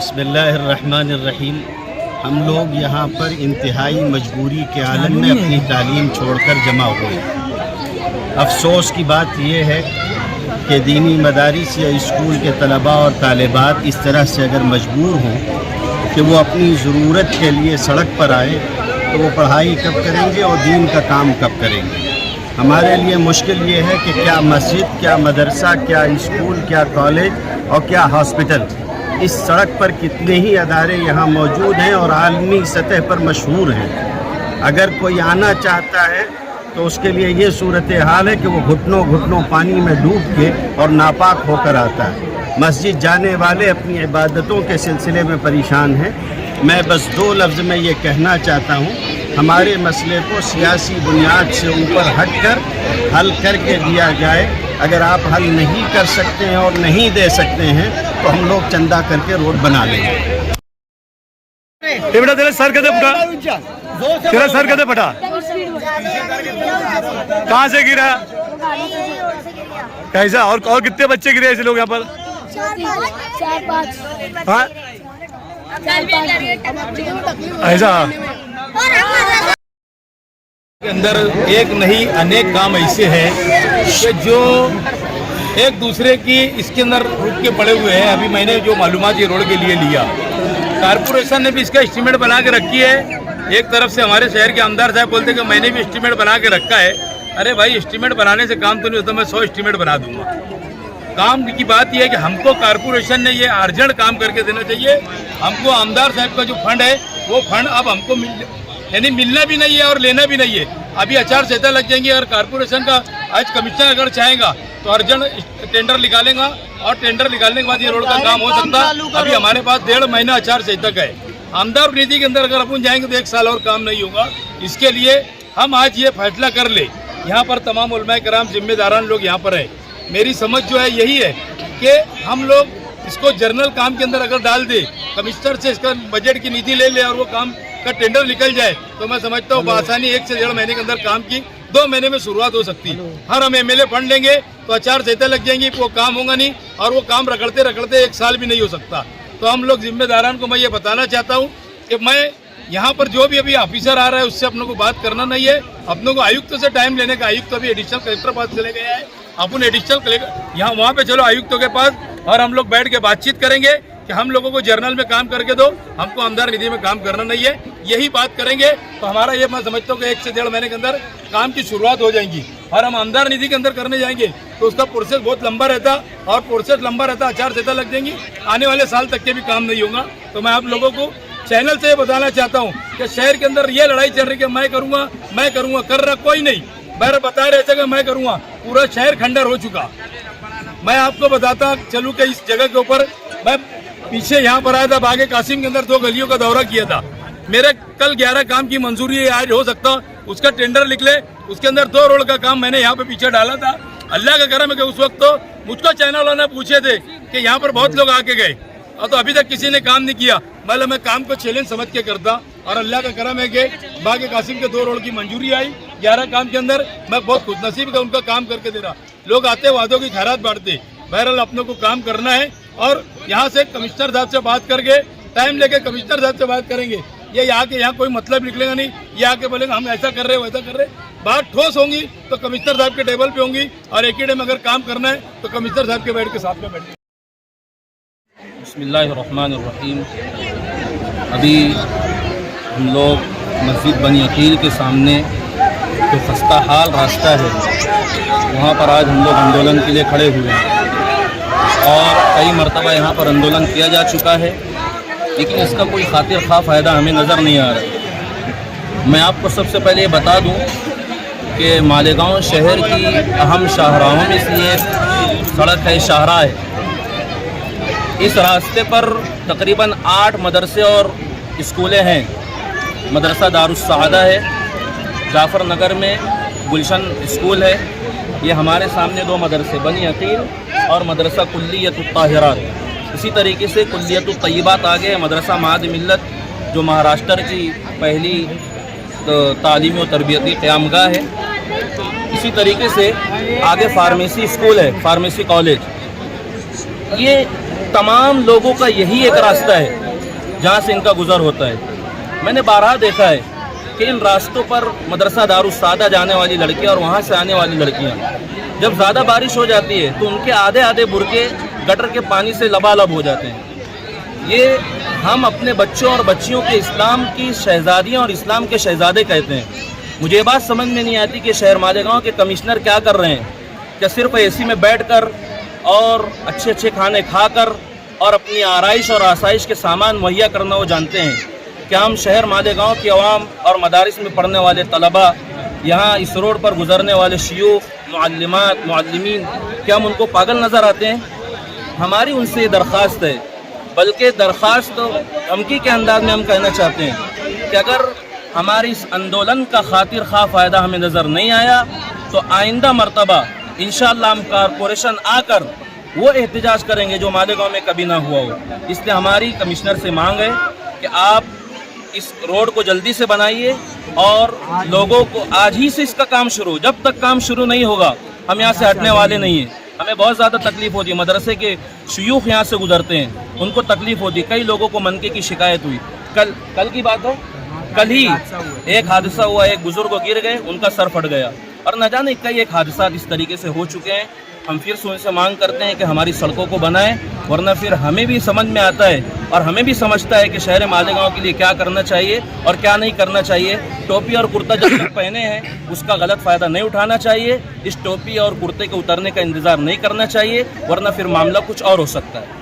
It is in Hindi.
बिस्मिल्लाहिर्रहमानिर्रहीम। हम लोग यहाँ पर इंतहाई मजबूरी के आलम में अपनी तालीम छोड़कर जमा हुए। अफसोस की बात यह है कि दीनी मदारिस या स्कूल के तलबा और तालिबात इस तरह से अगर मजबूर हों कि वो अपनी ज़रूरत के लिए सड़क पर आए तो वो पढ़ाई कब करेंगे और दीन का काम कब करेंगे। हमारे लिए मुश्किल ये है कि क्या मस्जिद, क्या मदरसा, क्या स्कूल, क्या कॉलेज और क्या हॉस्पिटल, इस सड़क पर कितने ही अदारे यहाँ मौजूद हैं और आलमी सतह पर मशहूर हैं। अगर कोई आना चाहता है तो उसके लिए ये सूरत हाल है कि वो घुटनों घुटनों पानी में डूब के और नापाक होकर आता है। मस्जिद जाने वाले अपनी इबादतों के सिलसिले में परेशान हैं। मैं बस दो लफ्ज़ में ये कहना चाहता हूँ, हमारे मसले को सियासी बुनियाद से ऊपर हटकर हल करके दिया जाए। अगर आप हल नहीं कर सकते हैं और नहीं दे सकते हैं तो हम लोग चंदा करके रोड बना लेंगे। बेटा तेरा सर कदे फटा, तेरा सर कदे फटा, कहाँ से गिरा, कैसा? और कितने बच्चे गिरे ऐसे लोग यहाँ पर? हाँ ऐसा के अंदर एक नहीं अनेक काम ऐसे हैं कि जो एक दूसरे की इसके अंदर रुक के पड़े हुए हैं। अभी मैंने जो मालूमात ये रोड के लिए लिया, कारपोरेशन ने भी इसका एस्टीमेट बना के रखी है। एक तरफ से हमारे शहर के आमदार साहब बोलते कि मैंने भी एस्टीमेट बना के रखा है। अरे भाई, एस्टीमेट बनाने से काम तो नहीं होता, मैं 100 एस्टीमेट बना दूंगा। काम की बात यह है कि हमको कारपोरेशन ने ये अर्जेंट काम करके देना चाहिए। हमको आमदार साहब का जो फंड है वो फंड अब हमको यानी मिलना भी नहीं है और लेना भी नहीं है। अभी आचार संहिता लग जाएंगी। अगर कारपोरेशन का आज कमिश्नर अगर चाहेगा तो अर्जेंट टेंडर निकालेगा और टेंडर निकालने के बाद ये रोड का काम हो सकता। अभी हमारे पास 1.5 महीना आचार संहिता का है। आमदार नीति के अंदर अगर अपन जाएंगे तो 1 साल और काम नहीं होगा। इसके लिए हम आज ये फैसला कर ले। यहाँ पर तमाम उलमाए कराम जिम्मेदारान लोग यहाँ पर है। मेरी समझ जो है यही है कि हम लोग इसको जर्नल काम के अंदर अगर डाल दे, कमिश्नर से इसका बजट की नीति ले ले और वो काम का टेंडर निकल जाए तो मैं समझता हूँ आसानी 1 से 1.5 महीने के अंदर काम की 2 महीने में शुरुआत हो सकती है। हर हम एमएलए फंड लेंगे तो आचार संहिता लग जाएंगी, वो काम होगा नहीं और वो काम रगड़ते रगड़ते 1 साल भी नहीं हो सकता। तो हम लोग जिम्मेदारान को मैं ये बताना चाहता हूँ कि मैं यहाँ पर जो भी अभी ऑफिसर आ रहा है उससे अपनों को बात करना नहीं है। अपनों को आयुक्त से टाइम लेने का, आयुक्त अभी एडिशनल कलेक्टर पास चले गया है। अपन एडिशनल कलेक्टर यहाँ वहाँ पे चलो आयुक्तों के पास और हम लोग बैठ के बातचीत करेंगे कि हम लोगों को जर्नल में काम करके दो, हमको आमदार निधि में काम करना नहीं है। यही बात करेंगे तो हमारा ये मैं समझता हूँ कि 1 से 1.5 महीने के अंदर काम की शुरुआत हो जाएगी। और हम आमदार निधि के अंदर करने जाएंगे तो उसका प्रोसेस बहुत लंबा रहता और प्रोसेस लंबा रहता, आचार संहिता लग जाएंगी, आने वाले साल तक के भी काम नहीं होगा। तो मैं आप लोगों को चैनल से बताना चाहता हूँ कि शहर के अंदर ये लड़ाई चल रही है कि मैं करूँगा, कर रहा कोई नहीं। मैं बता रहे थे कि मैं करूँगा, पूरा शहर खंडर हो चुका। मैं आपको बताता चलूँ कि इस जगह के ऊपर मैं पीछे यहाँ पर आया था, बागे कासिम के अंदर 2 गलियों का दौरा किया था। मेरे कल 11 काम की मंजूरी है, आज हो सकता उसका टेंडर निकले। उसके अंदर 2 रोड का काम मैंने यहाँ पे पीछे डाला था। अल्लाह का करम है कि उस वक्त तो मुझको चैनल वालों ने पूछे थे कि यहाँ पर बहुत लोग आके गए और तो अभी तक किसी ने काम नहीं किया। मतलब मैं काम को चैलेंज समझ के करता और अल्लाह का करम है कि बागे कासिम के 2 रोड की मंजूरी आई 11 काम के अंदर। मैं बहुत खुशनसीब का उनका काम करके दे रहा। लोग आते वादों की खैरात बांटते। बहरहाल अपनों को काम करना है और यहाँ से कमिश्नर साहब से बात करके टाइम लेके कमिश्नर साहब से बात करेंगे। ये यहाँ कोई मतलब निकलेगा नहीं। ये आके बोलेंगे हम ऐसा कर रहे हैं वैसा कर रहे हैं। बात ठोस होंगी तो कमिश्नर साहब के टेबल पे होंगी और एक ही डे में अगर काम करना है तो कमिश्नर साहब के बैठ के साथ में बैठे। बिस्मिल्लाहिर्रहमानिर्रहीम। अभी हम लोग मस्जिद बनी अकील के सामने जो खस्ता हाल रास्ता है वहाँ पर आज हम लोग आंदोलन के लिए खड़े हुए हैं और कई मरतबा यहाँ पर आंदोलन किया जा चुका है, लेकिन इसका कोई खातिर खा फ़ायदा हमें नज़र नहीं आ रहा। मैं आपको सबसे पहले ये बता दूँ कि मालेगांव शहर की अहम शाहराहों में से ये सड़क है, शाहराह है। इस रास्ते पर तकरीबन 8 मदरसे और स्कूलें हैं। मदरसा दारुस्सादा है, जाफ़र नगर में गुलशन स्कूल है। ये हमारे सामने 2 मदरसे बनी अकील और मदरसा कुल्लियतुत ताहिरात। इसी तरीके से कुल्लियतुत तय्यबात आगे मदरसा माद मिल्लत जो महाराष्ट्र की पहली तालीमी और तरबियती क़यामगाह है। इसी तरीके से आगे फार्मेसी स्कूल है, फार्मेसी कॉलेज। ये तमाम लोगों का यही एक रास्ता है जहाँ से इनका गुजर होता है। मैंने बारहा देखा है कि इन रास्तों पर मदरसा दारुस्सादा जाने वाली लड़कियाँ और वहाँ से आने वाली लड़कियाँ, जब ज़्यादा बारिश हो जाती है तो उनके आधे आधे बुरके गटर के पानी से लबालब हो जाते हैं। ये हम अपने बच्चों और बच्चियों के इस्लाम की शहजादियाँ और इस्लाम के शहजादे कहते हैं। मुझे ये बात समझ में नहीं आती कि शहर मालेगांव के कमिश्नर क्या कर रहे हैं। क्या सिर्फ एसी में बैठकर और अच्छे अच्छे खाने खाकर और अपनी आराइश और आसाइश के सामान मुहैया करना वो जानते हैं? क्या हम शहर मालेगांव की आवाम और मदारिस में पढ़ने वाले तलबा, यहाँ इस रोड पर गुजरने वाले शयूख, मुअल्लिमात, मुअल्लिमीन, क्या हम उनको पागल नज़र आते हैं? हमारी उनसे दरख्वास्त है, बल्कि दरख्वास्त तो धमकी के अंदाज में हम कहना चाहते हैं कि अगर हमारी इस आंदोलन का खातिर खा फ़ायदा हमें नज़र नहीं आया तो आइंदा मरतबा इंशाअल्लाह हम कारपोरेशन आकर वो एहतजाज करेंगे जो मालेगांव में कभी ना हुआ हो। इसलिए हमारी कमिश्नर से मांग है कि आप इस रोड को जल्दी से बनाइए और लोगों को आज ही से इसका काम शुरू, जब तक काम शुरू नहीं होगा हम यहाँ से हटने वाले नहीं हैं। हमें बहुत ज़्यादा तकलीफ़ होती है, मदरसे के शयूख यहाँ से गुजरते हैं, उनको तकलीफ़ होती है। कई लोगों को मनके की शिकायत हुई। कल की बात है, कल ही एक हादसा हुआ, एक बुजुर्ग गिर गए, उनका सर फट गया, और न जाने कई एक हादसा इस तरीके से हो चुके हैं। हम फिर से उनसे मांग करते हैं कि हमारी सड़कों को बनाएं, वरना फिर हमें भी समझ में आता है और हमें भी समझता है कि शहर मालेगांव के लिए क्या करना चाहिए और क्या नहीं करना चाहिए। टोपी और कुर्ता जब तक पहने हैं उसका गलत फ़ायदा नहीं उठाना चाहिए। इस टोपी और कुर्ते के उतरने का इंतज़ार नहीं करना चाहिए, वरना फिर मामला कुछ और हो सकता है।